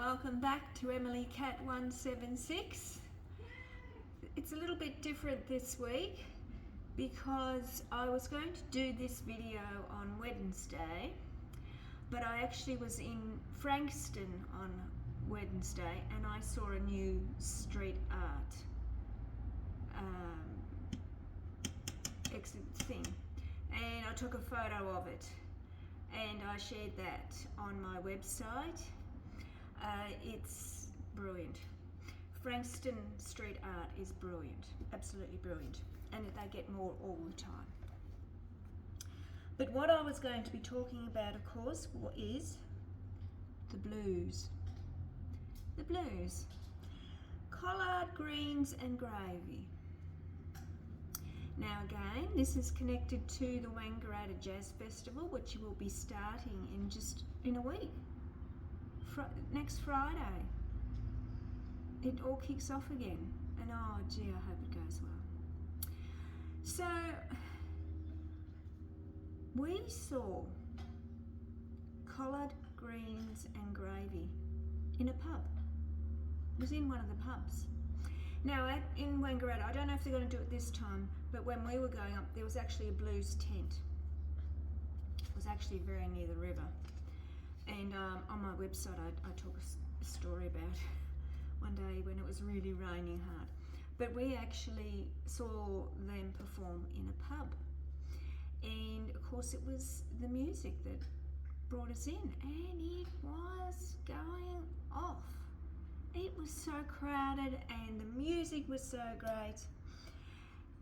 welcome back to Emily Cat 176. It's a little bit different this week because I was going to do this video on Wednesday, but I actually was in Frankston on Wednesday and I saw a new street art thing, and I took a photo of it and I shared that on my website. It's brilliant. Frankston street art is brilliant, absolutely brilliant, and they get more all the time. But what I was going to be talking about, of course, is the blues. The blues. Collard greens and gravy. Now again, this is connected to the Wangaratta Jazz Festival, which will be starting in a week. Next Friday. It all kicks off again. And oh gee, I hope it goes well. So, we saw collard greens and gravy in a pub. It was in one of the pubs. Now, in Wangaratta, I don't know if they're going to do it this time, but when we were going up, there was actually a blues tent. It was actually very near the river. And on my website, I talk a story about one day when it was really raining hard. But we actually saw them perform in a pub. And of course, it was the music that brought us in. And it was going off. It was so crowded and the music was so great.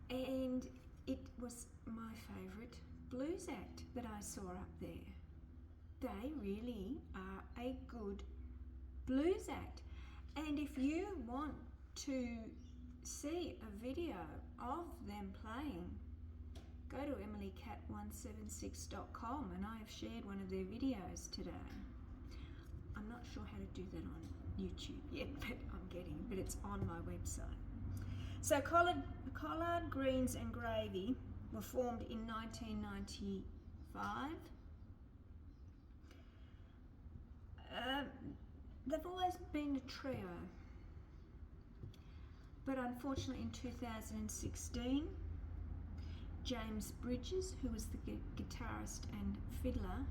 And it was my favourite blues act that I saw up there. They really are a good blues act. And if you want to see a video of them playing, go to emilycat176.com and I have shared one of their videos today. I'm not sure how to do that on YouTube yet, but it's on my website. So collard greens and gravy were formed in 1995. They've always been a trio, but unfortunately in 2016, James Bridges, who was the guitarist and fiddler,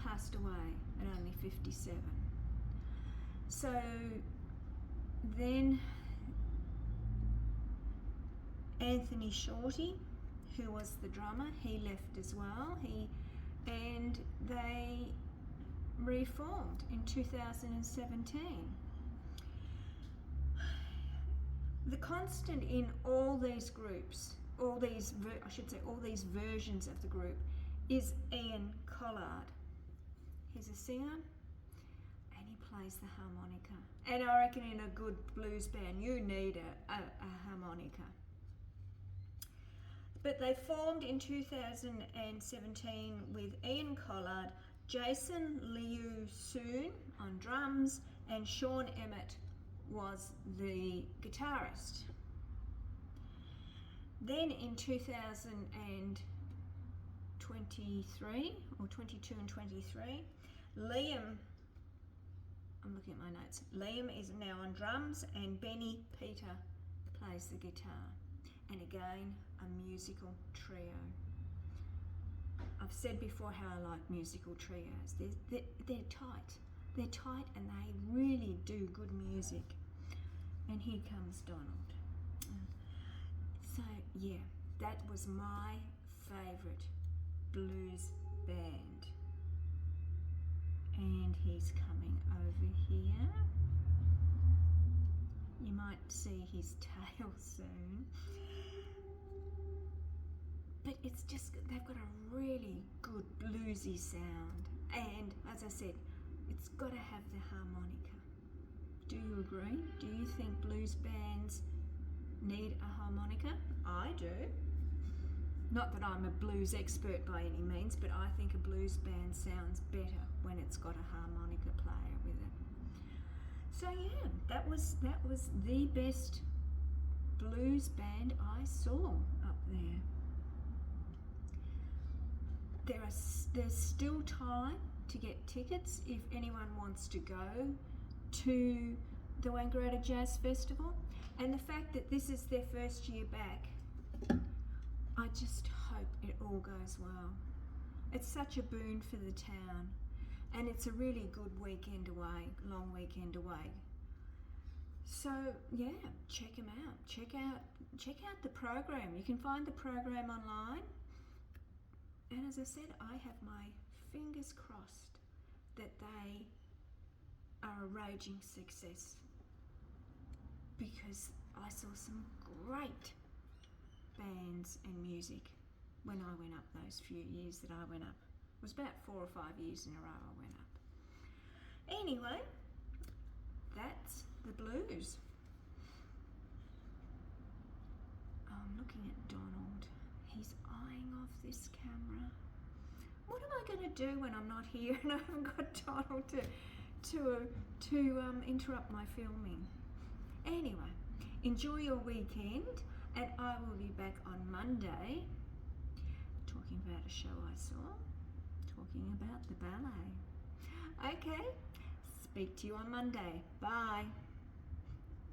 passed away at only 57. So then Anthony Shorty, who was the drummer, he left as well. And they reformed in 2017. The constant in all these groups, all these versions of the group, is Ian Collard. He's a singer and he plays the harmonica. And I reckon in a good blues band you need a harmonica. But they formed in 2017 with Ian Collard, Jason Liu Soon on drums, and Sean Emmett was the guitarist. Then in 2023, or 22 and 23, Liam, I'm looking at my notes, Liam is now on drums and Benny Peter plays the guitar. And again, a musical trio. I've said before how I like musical trios. They're tight. They're tight and they really do good music. And here comes Donald. So yeah, that was my favourite blues band. And he's coming over here. You might see his tail soon. But it's just, they've got a really good bluesy sound. And as I said, it's got to have the harmonica. Do you agree? Do you think blues bands need a harmonica? I do. Not that I'm a blues expert by any means, but I think a blues band sounds better when it's got a harmonica player with it. So yeah, that was the best blues band I saw up there. There's still time to get tickets if anyone wants to go to the Wangaratta Jazz Festival, and the fact that this is their first year back, I just hope it all goes well. It's such a boon for the town, and it's a really good weekend away, long weekend away. So yeah, check them out. Check out the program. You can find the program online. And as I said, I have my fingers crossed that they are a raging success, because I saw some great bands and music when I went up those few years that I went up. It was about 4 or 5 years in a row I went up. Anyway, that's the blues. I'm looking at Donald. He's eyeing off this camera. What am I going to do when I'm not here and I haven't got Donald to interrupt my filming? Anyway, enjoy your weekend, and I will be back on Monday talking about a show I saw, talking about the ballet. Okay, speak to you on Monday. Bye.